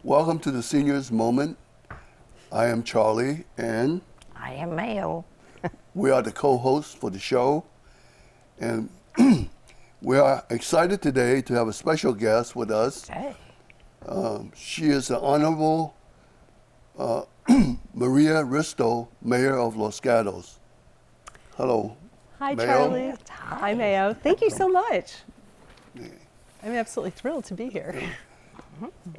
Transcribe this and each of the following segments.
Welcome to the Seniors Moment. I am Charlie, and I am Mayo. we are the co-hosts for the show. And we are excited today to have a special guest with us. Hey. She is the Honorable Maria Ristow, Mayor of Los Gatos. Hello. Hi, Mayo. Charlie. Hi. Hi, Mayo. Thank you so much. I'm absolutely thrilled to be here.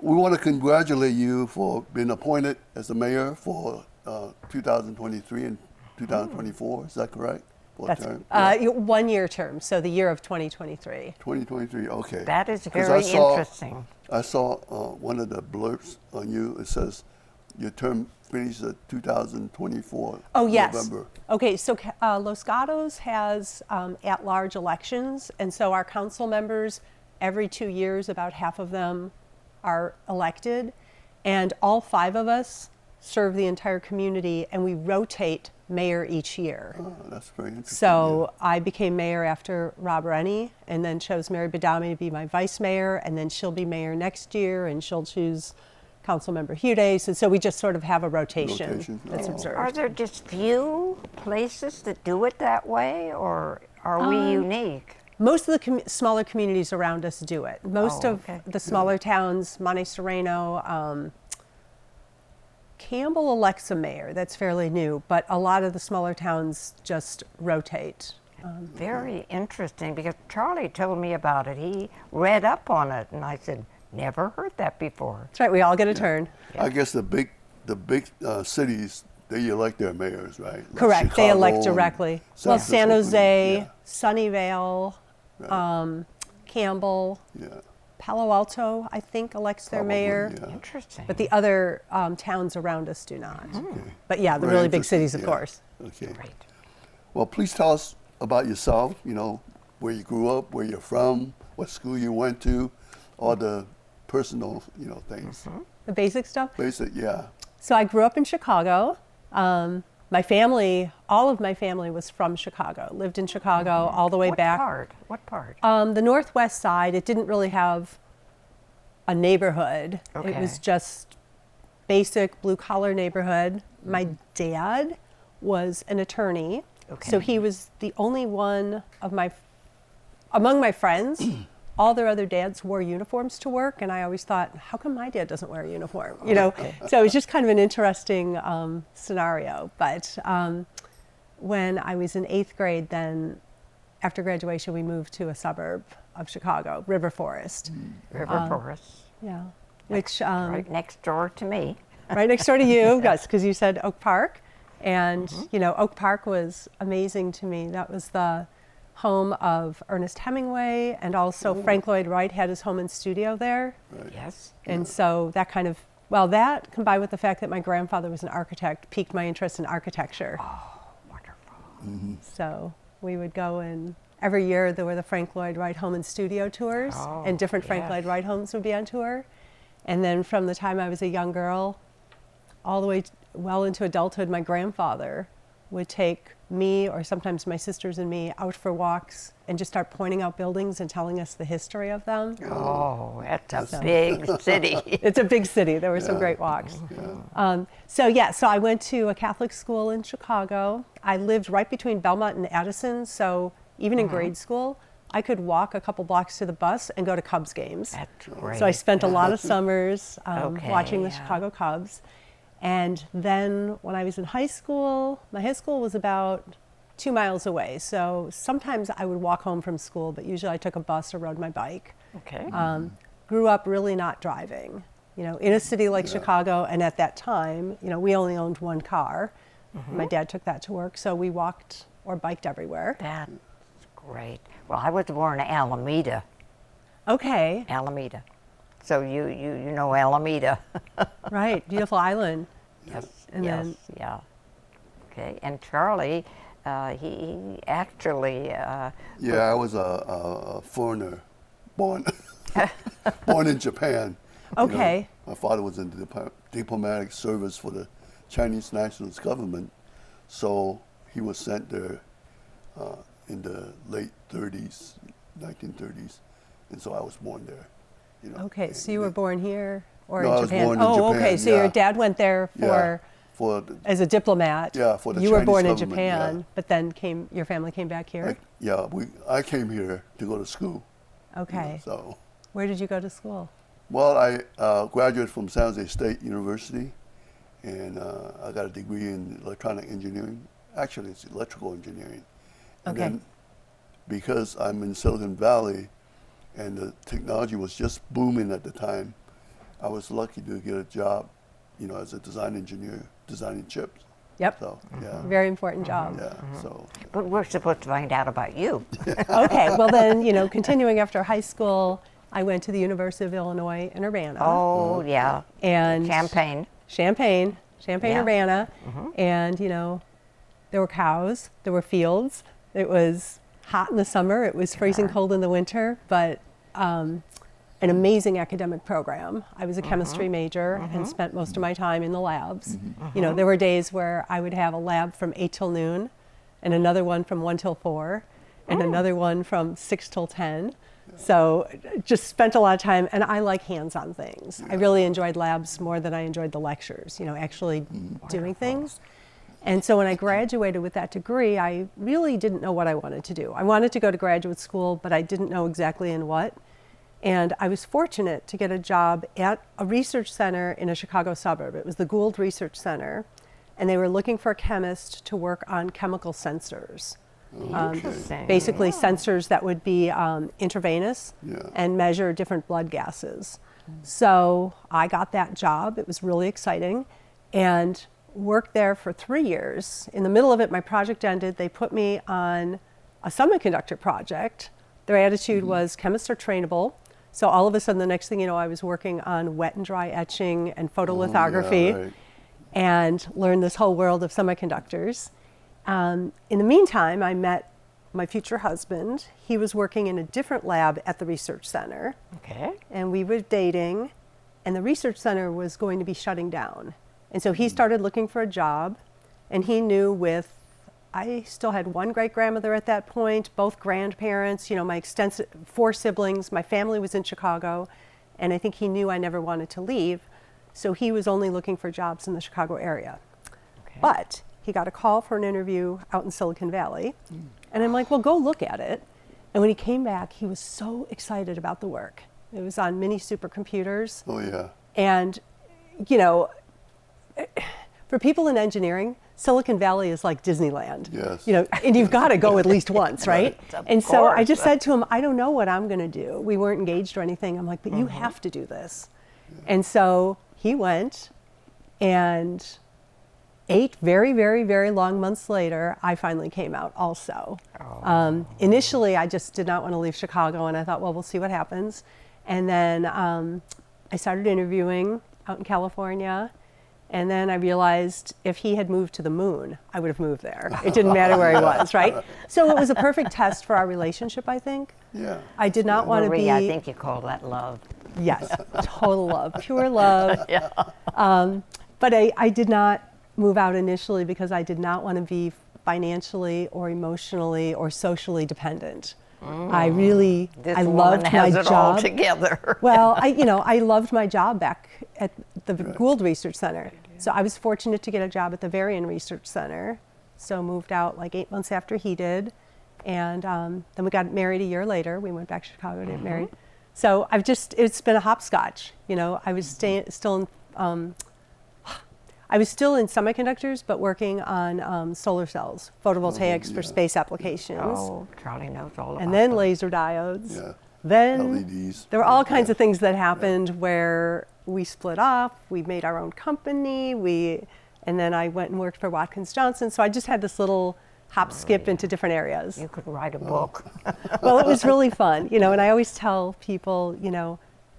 We want to congratulate you for being appointed as the mayor for 2023 and 2024. Is that correct? For a That's term? 1-year term, so the year of 2023. 2023, okay. That is 'Cause very interesting. I saw one of the blurbs on you. It says your term finishes at 2024 Oh, yes. November. Okay, so Los Gatos has at-large elections, and so our council members, every 2 years, about half of them are elected, and all 5 of us serve the entire community, and we rotate mayor each year. Oh, that's very interesting. So I became mayor after Rob Rennie, and then chose MaryBeth to be my vice mayor, and then she'll be mayor next year, and she'll choose Councilmember Hudes, and so we just sort of have a rotation that's Oh. observed. Are there just few places that do it that way, or are we unique? Most of the smaller communities around us do it. Most of okay. the smaller towns, Monte Sereno, Campbell elects a mayor. That's fairly new, but a lot of the smaller towns just rotate. Very interesting, because Charlie told me about it. He read up on it, and I said, never heard that before. That's right. We all get a turn. I guess the big cities, they elect their mayors, right? Like Correct. They Chicago elect and directly. San Well, San Francisco, Jose, yeah. Sunnyvale, Right. Campbell, Yeah. Palo Alto, I think, elects their Probably, mayor. yeah. Interesting. But the other towns around us do not. Okay. But yeah, the Very really big interesting, cities, of yeah. course. Okay. Great. Well, please tell us about yourself, where you grew up, where you're from, what school you went to, all the personal, things. The basic stuff. Basic, yeah. So I grew up in Chicago. My family, all of my family was from Chicago, lived in Chicago all the way What back. part? What part? The northwest side, it didn't really have a neighborhood. It Okay. was just basic blue collar neighborhood. My dad was an attorney. So Okay. he was the only one among my friends. All their other dads wore uniforms to work, and I always thought, how come my dad doesn't wear a uniform? So it was just kind of an interesting scenario. But when I was in 8th grade, then after graduation, we moved to a suburb of Chicago, River Forest. River Forest. Yeah, which Right next door to me. right next door to you, yes, because you said Oak Park, and Oak Park was amazing to me. That was the home of Ernest Hemingway, and also Frank Lloyd Wright had his home and studio there. Right. Yes. And so that that combined with the fact that my grandfather was an architect piqued my interest in architecture. Wonderful. So we would go, and every year there were the Frank Lloyd Wright home and studio tours, Oh, and different Frank yes. Lloyd Wright homes would be on tour. And then from the time I was a young girl all the way well into adulthood, my grandfather would take me, or sometimes my sisters and me, out for walks and just start pointing out buildings and telling us the history of them. Oh, that's a big city. It's a big city. There were some great walks. So I went to a Catholic school in Chicago. I lived right between Belmont and Addison, so even in grade school, I could walk a couple blocks to the bus and go to Cubs games. That's great. So I spent a lot of summers Okay, watching the yeah. Chicago Cubs. And then when I was in high school, my high school was about 2 miles away. So sometimes I would walk home from school, but usually I took a bus or rode my bike. Okay. Grew up really not driving, in a city like Chicago. And at that time, we only owned one car. My dad took that to work, so we walked or biked everywhere. That's great. Well, I was born in Alameda. Okay, Alameda. So you know Alameda. right, beautiful island. Yes. And yes. then- Yeah. Okay. And Charlie, he actually. Yeah, I was a foreigner, born born in Japan. Okay. My father was in the diplomatic service for the Chinese nationalist government, so he was sent there in the late 1930s, and so I was born there. Okay, so you were born here, or No, in I was Japan? born in Oh, Japan, okay. So yeah. your dad went there Yeah, for the, as a diplomat. Yeah, for the You were Chinese born in government, Japan, yeah. but then your family came back here? I came here to go to school. Okay. So, Where did you go to school? well, I graduated from San Jose State University, and I got a degree in electronic engineering. Actually, it's electrical engineering. And Okay. then, because I'm in Silicon Valley, and the technology was just booming at the time, I was lucky to get a job, as a design engineer, designing chips. Yep. So, yeah, Very important job. yeah. So, But we're supposed to find out about you. Okay. Well, then, continuing after high school, I went to the University of Illinois in Urbana. Oh, yeah. And Champagne. Champaign, Yeah. Urbana. And, there were cows, there were fields. It was hot in the summer, it was freezing cold in the winter, but an amazing academic program. I was a chemistry major and spent most of my time in the labs. There were days where I would have a lab from 8 till noon, and another one from 1 till 4, and another one from 6 till 10. So just spent a lot of time, and I like hands-on things. I really enjoyed labs more than I enjoyed the lectures, actually doing things. And so when I graduated with that degree, I really didn't know what I wanted to do. I wanted to go to graduate school, but I didn't know exactly in what. And I was fortunate to get a job at a research center in a Chicago suburb. It was the Gould Research Center, and they were looking for a chemist to work on chemical sensors. Interesting. Basically sensors that would be intravenous Yeah. and measure different blood gases. So I got that job. It was really exciting, and worked there for 3 years. In the middle of it, my project ended. They put me on a semiconductor project. Their attitude was chemists are trainable. So all of a sudden, the next thing you know, I was working on wet and dry etching and photolithography, right. and learned this whole world of semiconductors. In the meantime, I met my future husband. He was working in a different lab at the research center, Okay. and we were dating, and the research center was going to be shutting down. And so he started looking for a job, and he knew I still had one great-grandmother at that point, both grandparents, my extensive 4 siblings. My family was in Chicago, and I think he knew I never wanted to leave, so he was only looking for jobs in the Chicago area. Okay. But he got a call for an interview out in Silicon Valley, and I'm like, well, go look at it. And when he came back, he was so excited about the work. It was on mini supercomputers, Oh, yeah. and, for people in engineering, Silicon Valley is like Disneyland. Yes. And you've got to go at least once, right? Of And so I course. just said to him, I don't know what I'm going to do. We weren't engaged or anything. I'm like, but you have to do this. And so he went, and 8 very, very, very long months later, I finally came out also. Initially, I just did not want to leave Chicago, and I thought, well, we'll see what happens. And then I started interviewing out in California. And then I realized if he had moved to the moon, I would have moved there. It didn't matter where he was, right? So it was a perfect test for our relationship, I think. Yeah. I did not want to be. Maria, I think you call that love. Yes, total love, pure love. Yeah. But I did not move out initially because I did not want to be financially or emotionally or socially dependent. I This I woman loved has my it all job. together. Well, I loved my job back at the Gould Research Center. So I was fortunate to get a job at the Varian Research Center. So moved out like 8 months after he did. And then we got married a year later. We went back to Chicago to get married. So it's been a hopscotch. I was still in, I was still in semiconductors, but working on solar cells, photovoltaics for space applications. Oh, Charlie knows all about And then them. laser diodes. Yeah. Then LEDs. there were all kinds of things that happened where we split off, we made our own company, and then I went and worked for Watkins Johnson. So I just had this little hop skip into different areas. You could write a book. Well, it was really fun, and I always tell people,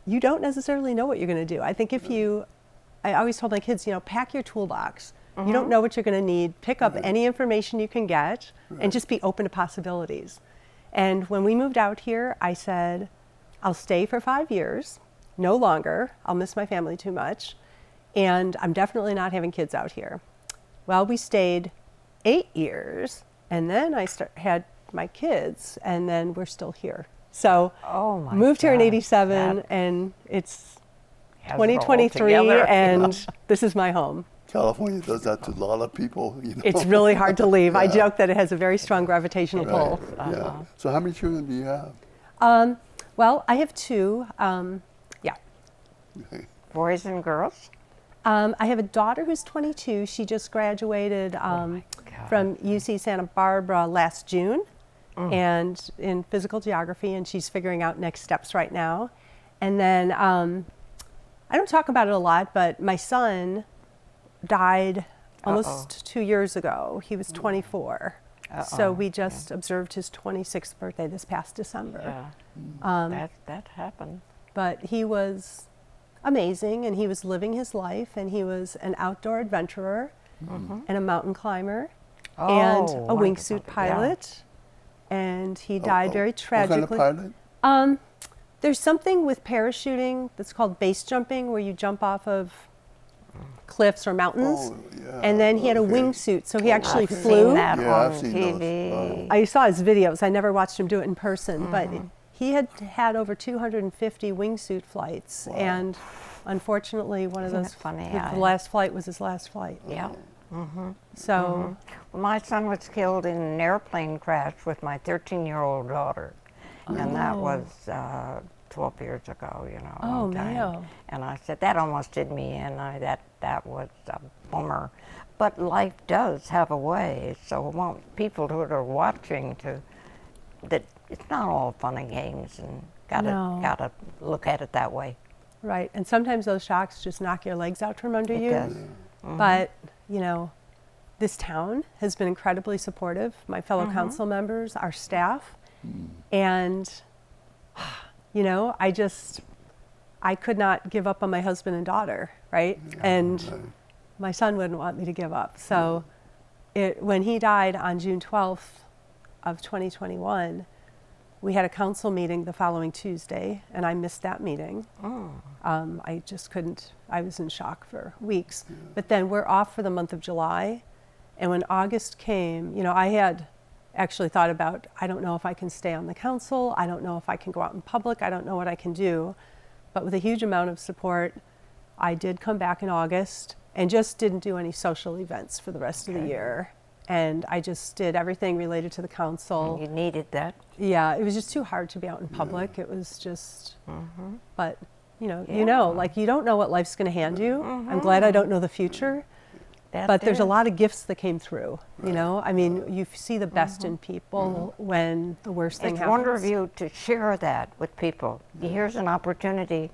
you don't necessarily know what you're going to do. I think I always told my kids, pack your toolbox. You don't know what you're going to need. Pick up any information you can get and just be open to possibilities. And when we moved out here, I said, I'll stay for 5 years, no longer. I'll miss my family too much. And I'm definitely not having kids out here. Well, we stayed 8 years, and then I had my kids, and then we're still here. So Oh my moved here in God. '87, That- and Has it all 2023, together. and this is my home. California does that to a lot of people. You know? It's really hard to leave. I Yeah. joke that it has a very strong gravitational pull. Yeah. So how many children do you have? Well, I have two. Yeah. Okay. Boys and girls? I have a daughter who's 22. She just graduated God. from UC Santa Barbara last June, and in physical geography, and she's figuring out next steps right now. And then I don't talk about it a lot, but my son died almost 2 years ago. He was 24. So we just observed his 26th birthday this past December. Yeah. That happened. But he was amazing, and he was living his life, and he was an outdoor adventurer and a mountain climber and a wonderful. wingsuit pilot. And he died very tragically. What kind of pilot? There's something with parachuting that's called base jumping, where you jump off of cliffs or mountains. Oh, yeah. And then he had a Okay. wingsuit, so he actually I've flew. seen that Yeah, on I've seen TV. those. I saw his videos. I never watched him do it in person, but he had had over 250 wingsuit flights, and unfortunately, one Isn't of it those funny? the last flight was his last flight. Yeah. So Well, my son was killed in an airplane crash with my 13-year-old daughter, and that was 12 years ago. You know. a long Oh, time. Mayo. And I said that almost did me in. That was a bummer, but life does have a way. So I want people who are watching that it's not all fun and games, and No. gotta look at it that way. right, and sometimes those shocks just knock your legs out from under It you. does. But you know, this town has been incredibly supportive. My fellow council members, our staff, and you know, I could not give up on my husband and daughter, right? And my son wouldn't want me to give up. So when he died on June 12th of 2021, we had a council meeting the following Tuesday, and I missed that meeting. I just couldn't, I was in shock for weeks. But then we're off for the month of July. And when August came, you know, I had actually thought about, I don't know if I can stay on the council. I don't know if I can go out in public. I don't know what I can do. But with a huge amount of support, I did come back in August and just didn't do any social events for the rest of the year. And I just did everything related to the council. You needed that. Yeah, it was just too hard to be out in public. It was just, but you Yeah. know, like you don't know what life's going to hand you. I'm glad I don't know the future, That's but there's a it. lot of gifts that came through. You know, I mean, you see the best in people when the worst thing It's happens. wonderful of you to share that with people. Here's an opportunity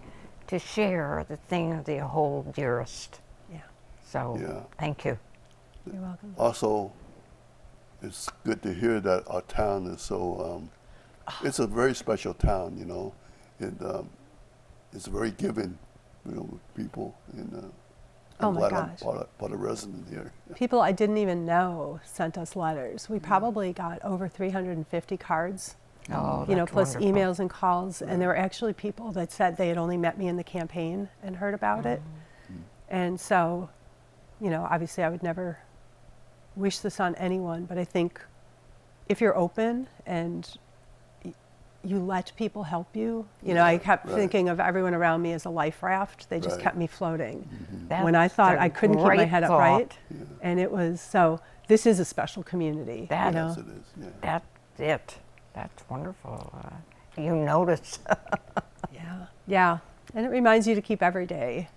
to share the thing that you hold dearest. Yeah, So Yeah. thank you. you're welcome. Also, it's good to hear that our town is so, it's a very special town, you know. It's very giving, you know, with people. And Oh I'm my glad I'm gosh. part of resident here. People I didn't even know sent us letters. We probably got over 350 cards. Oh, You know, that's plus wonderful. emails and calls, and there were actually people that said they had only met me in the campaign and heard about it. And so, you know, obviously I would never wish this on anyone, but I think if you're open and you let people help you, you know, I kept right. thinking of everyone around me as a life raft. They just Right. kept me floating. That's When I thought a I couldn't keep my great head up thought. right. And it was, so this is a special community, That you know. Yes, it is. Yeah. That's it. That's wonderful. You notice. Yeah, yeah, and it reminds you to keep every day.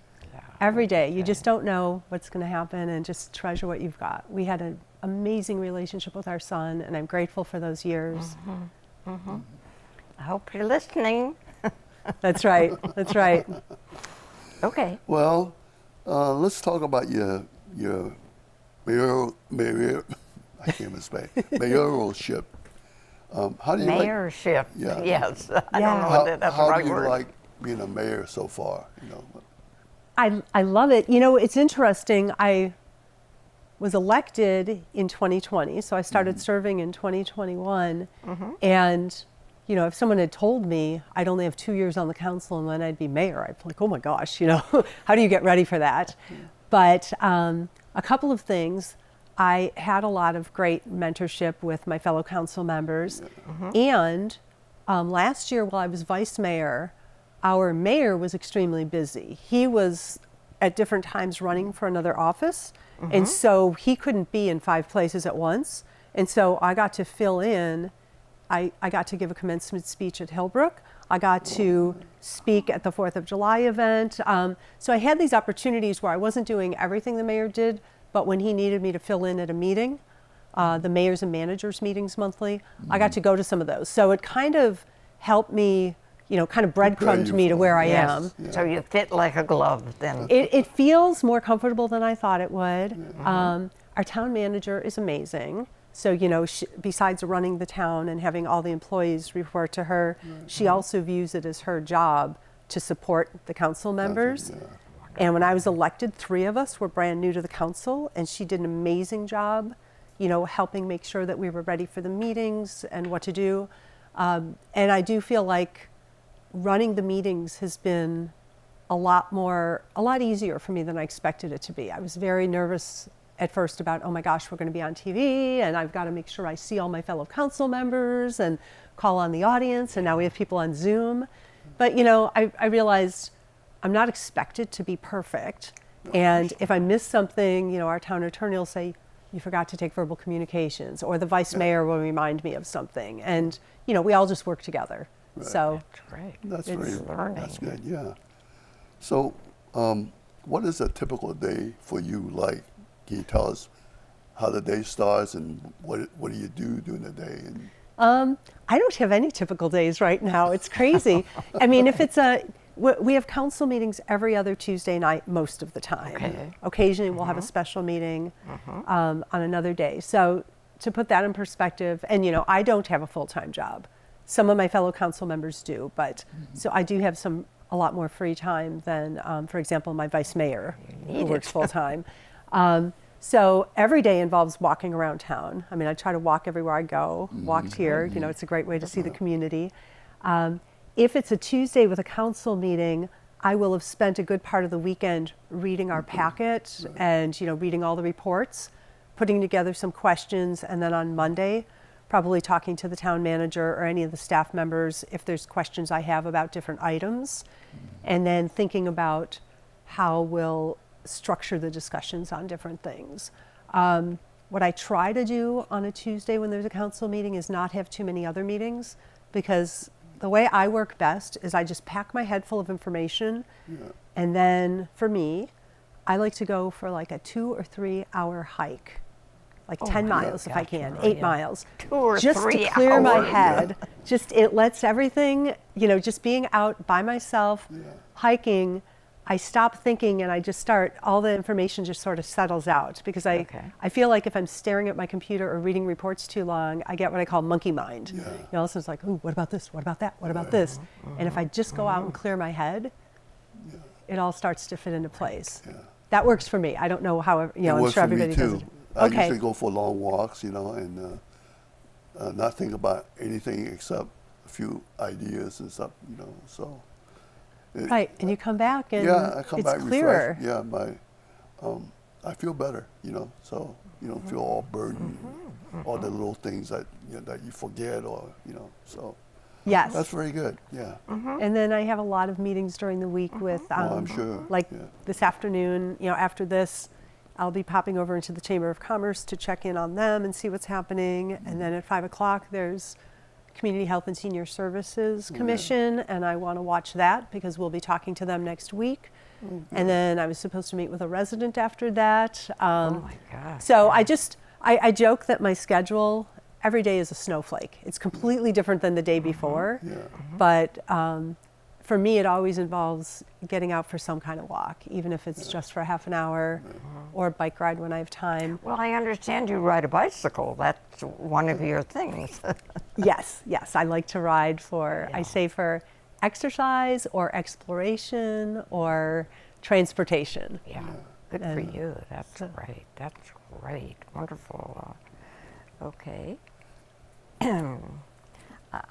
Every day, you just don't know what's going to happen, and just treasure what you've got. We had an amazing relationship with our son, and I'm grateful for those years. I hope you're listening. That's right. That's right. Okay. Well, let's talk about your mayor, I can't even say, mayoralship. How do you like? Mayorship. Yeah. Yes. I Yeah. don't know How, whether that's how the right do you word. like being a mayor so far? You know. I love it. You know, it's interesting. I was elected in 2020, so I started serving in 2021. And, you know, if someone had told me I'd only have 2 years on the council and then I'd be mayor, I'd be like, oh my gosh, you know, how do you get ready for that? But a couple of things. I had a lot of great mentorship with my fellow council members. And last year, while I was vice mayor, our mayor was extremely busy. He was at different times running for another office, and so he couldn't be in 5 places at once. And so I got to fill in. I got to give a commencement speech at Hillbrook. I got to speak at the 4th of July event. So I had these opportunities where I wasn't doing everything the mayor did, but when he needed me to fill in at a meeting, the mayors and managers meetings monthly, I got to go to some of those. So it kind of helped me, kind of breadcrumbed me to where I am. Yeah. So you fit like a glove then. It feels more comfortable than I thought it would. Our town manager is amazing. So, besides running the town and having all the employees report to her, she also views it as her job to support the council members. And when I was elected, 3 of us were brand new to the council, and she did an amazing job, helping make sure that we were ready for the meetings and what to do. And I do feel like running the meetings has been a lot easier for me than I expected it to be. I was very nervous at first about, oh my gosh, we're going to be on TV, and I've got to make sure I see all my fellow council members and call on the audience, and now we have people on Zoom. But, I realized I'm not expected to be perfect. And if I miss something, our town attorney will say, you forgot to take verbal communications, or the vice mayor will remind me of something. And, we all just work together. Right. So That's great. That's learning. That's good, yeah. So what is a typical day for you like? Can you tell us how the day starts and what do you do during the day? And I don't have any typical days right now. It's crazy. I mean, if it's we have council meetings every other Tuesday night most of the time. Okay. Occasionally we'll have a special meeting on another day. So to put that in perspective, and I don't have a full-time job. Some of my fellow council members do, but so I do have a lot more free time than, for example, my vice mayor who works full-time. So every day involves walking around town. I mean, I try to walk everywhere I go, walked here, it's a great way to see the community. If it's a Tuesday with a council meeting, I will have spent a good part of the weekend reading our packet and, reading all the reports, putting together some questions, and then on Monday, probably talking to the town manager or any of the staff members if there's questions I have about different items, and then thinking about how we'll structure the discussions on different things. What I try to do on a Tuesday when there's a council meeting is not have too many other meetings, because the way I work best is I just pack my head full of information, and then for me, I like to go for like a 2 or 3 hour hike, like 10 miles if I can, 8 miles, 2 or just 3 to clear my hours. head. It lets everything, just being out by myself, hiking, I stop thinking and I just start, all the information just sort of settles out, because I feel like if I'm staring at my computer or reading reports too long, I get what I call monkey mind. All of a sudden it's like, ooh, what about this? What about that? What about this? And if I just go out and clear my head, it all starts to fit into place. That works for me. I don't know how, I'm sure everybody does it. I usually go for long walks, and not think about anything except a few ideas and stuff, so. Right, and you come back and I come it's back clearer. refreshed. I feel better, so you don't feel all burdened, all the little things that that you forget, or so. Yes. That's very good. Yeah. And then I have a lot of meetings during the week with, I'm sure. like this afternoon, after this, I'll be popping over into the Chamber of Commerce to check in on them and see what's happening. And then at 5 o'clock, there's Community Health and Senior Services Commission, and I want to watch that because we'll be talking to them next week. And then I was supposed to meet with a resident after that. Oh my gosh. So I joke that my schedule every day is a snowflake. It's completely different than the day before. But for me, it always involves getting out for some kind of walk, even if it's just for a half an hour or a bike ride when I have time. Well, I understand you ride a bicycle. That's one of your things. Yes, I like to ride for, I say, for exercise or exploration or transportation. Good for you. That's great. That's great. Wonderful. Okay.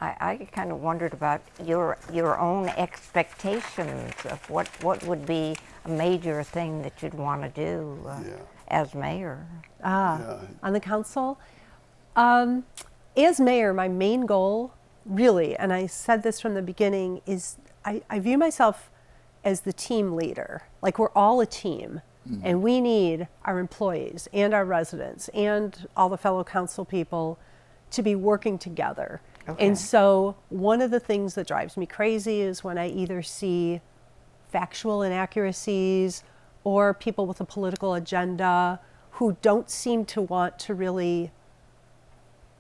I kind of wondered about your own expectations of what would be a major thing that you'd want to do as mayor. On the council, as mayor, my main goal, really, and I said this from the beginning, is I view myself as the team leader. Like we're all a team, and we need our employees and our residents and all the fellow council people to be working together. Okay. And so one of the things that drives me crazy is when I either see factual inaccuracies or people with a political agenda who don't seem to want to really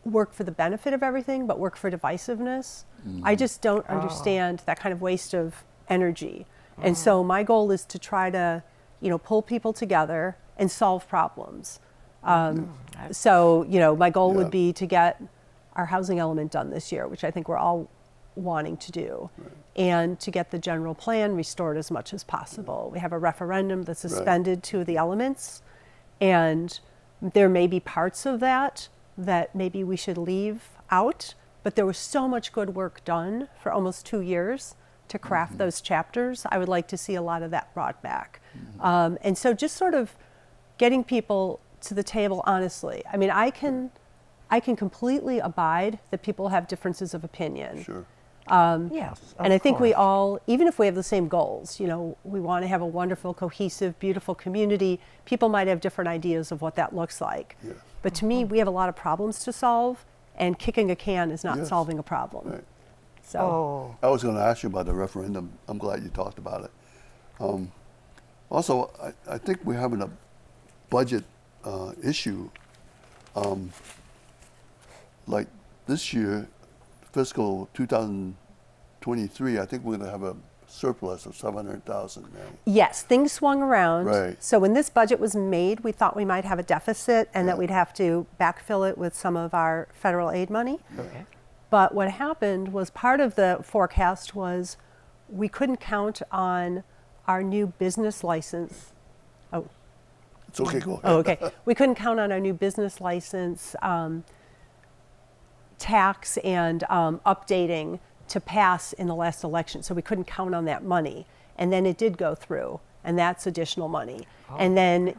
work for the benefit of everything, but work for divisiveness. I just don't understand that kind of waste of energy. And so my goal is to try to, pull people together and solve problems. So, my goal would be to get our housing element done this year, which I think we're all wanting to do, and to get the general plan restored as much as possible. We have a referendum that suspended two of the elements, and there may be parts of that maybe we should leave out, but there was so much good work done for almost 2 years to craft those chapters. I would like to see a lot of that brought back. And so just sort of getting people to the table honestly. I mean, I can completely abide that people have differences of opinion. Sure. Yes. And I think we course. all, even if we have the same goals, we want to have a wonderful, cohesive, beautiful community. People might have different ideas of what that looks like. Yes. But to me, we have a lot of problems to solve, and kicking a can is not Yes. solving a problem. Right. So, Oh, I was going to ask you about the referendum. I'm glad you talked about it. Also, I think we're having a budget issue. Like this year, fiscal 2023, I think we're going to have a surplus of 700,000. Right? yes, things swung around. Right. So when this budget was made, we thought we might have a deficit and that we'd have to backfill it with some of our federal aid money. okay. But what happened was part of the forecast was we couldn't count on our new business license. Oh, It's okay, go ahead. oh, okay. We couldn't count on our new business license tax and updating to pass in the last election. So we couldn't count on that money. And then it did go through, and that's additional money. And then,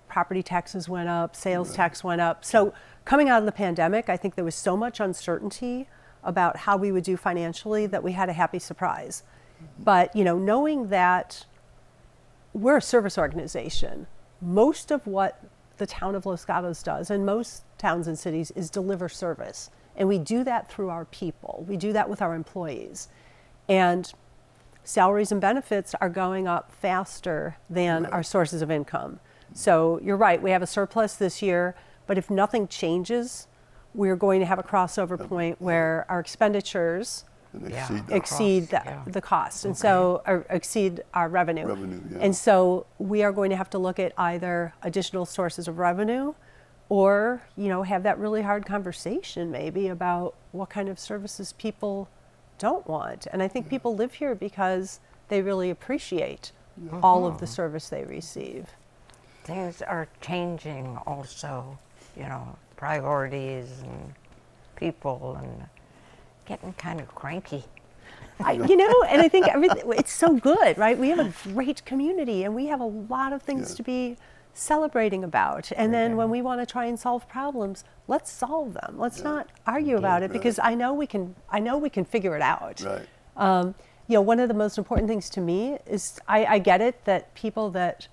property taxes went up, sales tax went up. So coming out of the pandemic, I think there was so much uncertainty about how we would do financially that we had a happy surprise. But, knowing that we're a service organization, most of what the town of Los Gatos does, and most towns and cities, is deliver service. And we do that through our people. We do that with our employees. And salaries and benefits are going up faster than our sources of income. So you're right, we have a surplus this year, but if nothing changes, we're going to have a crossover point where our expenditures And Yeah. exceed that. exceed the cost, and so or exceed our revenue. Revenue, yeah. And so we are going to have to look at either additional sources of revenue, or have that really hard conversation maybe about what kind of services people don't want. And I think people live here because they really appreciate all of the service they receive. Things are changing also, priorities and people, and getting kind of cranky. And I think everything, it's so good, right? We have a great community and we have a lot of things Yeah. to be celebrating about. And then when we want to try and solve problems, let's solve them. Let's not argue about it, because I know we can figure it out. Right. One of the most important things to me is I get it that people that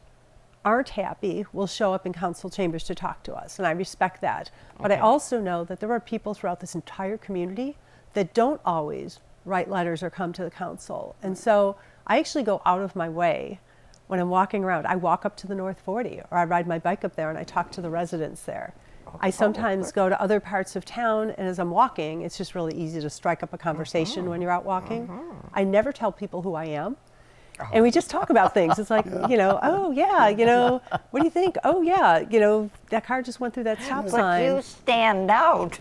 aren't happy will show up in council chambers to talk to us, and I respect that. But I also know that there are people throughout this entire community that don't always write letters or come to the council. And so I actually go out of my way when I'm walking around. I walk up to the North 40, or I ride my bike up there and I talk to the residents there. I sometimes go to other parts of town, and as I'm walking, it's just really easy to strike up a conversation when you're out walking. I never tell people who I am. And we just talk about things. It's like, oh yeah, what do you think? Oh yeah, that car just went through that stop But sign. you stand out.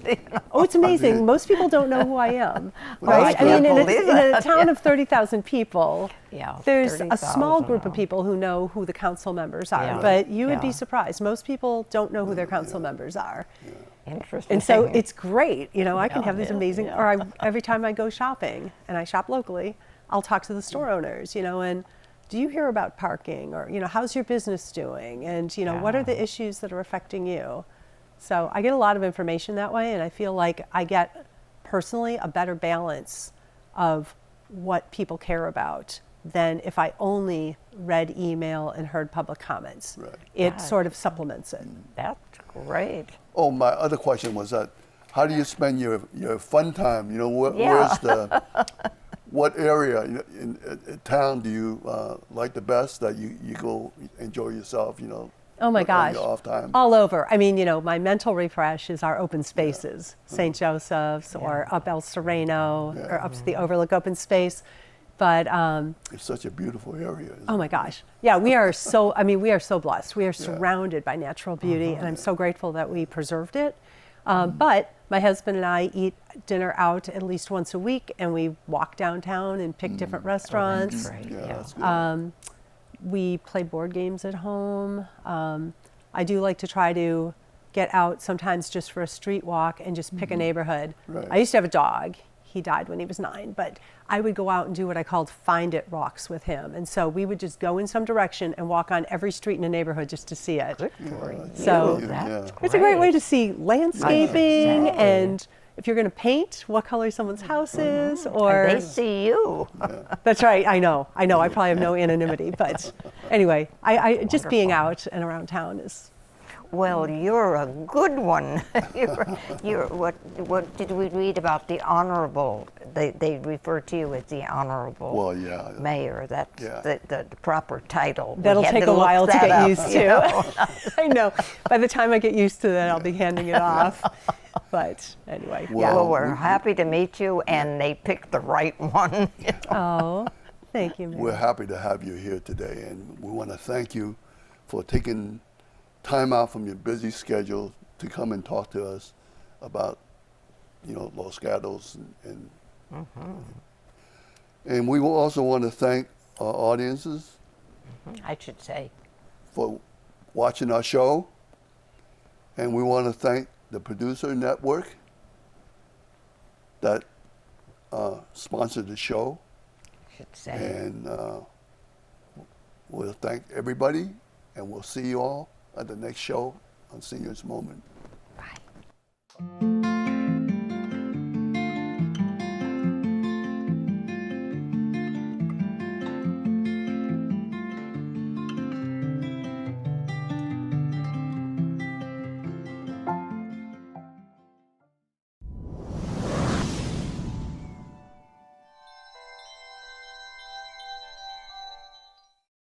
Oh, it's amazing. Most people don't know who I am, Well, right? I can't in believe a that. town of 30,000 people, Yeah, there's a small 30,000, group of wow. people who know who the council members are. Yeah. But you would be Yeah. surprised. Most people don't know who their council members are. Interesting. And so it's great. I can Yeah, have these it is, amazing, yeah. or every time I go shopping, and I shop locally, I'll talk to the store owners, and do you hear about parking? Or, how's your business doing? And, what are the issues that are affecting you? So I get a lot of information that way, and I feel like I get personally a better balance of what people care about than if I only read email and heard public comments. Right. It sort of supplements it. That's great. Oh, my other question was that, how do you spend your fun time? You know, Yeah. where's the, what area in town do you like the best that you go enjoy yourself, you know? Oh my on gosh. your off time? All over. I mean, you know, my mental refresh is our open spaces, St. Joseph's or up El Sereno or up to the Overlook Open Space. But It's such a beautiful area. Isn't oh my gosh. Yeah, we are so, I mean, we are so blessed. We are surrounded by natural beauty, and I'm so grateful that we preserved it. But my husband and I eat dinner out at least once a week, and we walk downtown and pick different restaurants. Great. Yeah, Yeah. that's good. We play board games at home. I do like to try to get out sometimes just for a street walk and just pick a neighborhood. Right. I used to have a dog. He died when he was 9, but I would go out and do what I called find it walks with him. And so we would just go in some direction and walk on every street in a neighborhood just to see it. Good for you. So- That's It's a great way great. to see landscaping, Exactly. and if you're going to paint, what color someone's house is, And or they see you. that's right. I know. I probably have no anonymity, but anyway, I just being out and around town is. Well, you're a good one. you're what did we read about the honorable? They refer to you as the honorable Well, yeah. mayor. That's Yeah. the proper title. We That'll had take to a look while to that get up, used you to. know. I know. By the time I get used to that, I'll be handing it off. But anyway, Well, yeah. Well, we're happy to meet you, and they picked the right one. you know. Oh, thank you, Mary. We're happy to have you here today, and we want to thank you for taking time out from your busy schedule to come and talk to us about, you know, Los Gatos, and we will also want to thank our audiences I should say. for watching our show, and we want to thank the producer network that sponsored the show, Should say. and we'll thank everybody, and we'll see you all at the next show on Seniors Moment. Bye.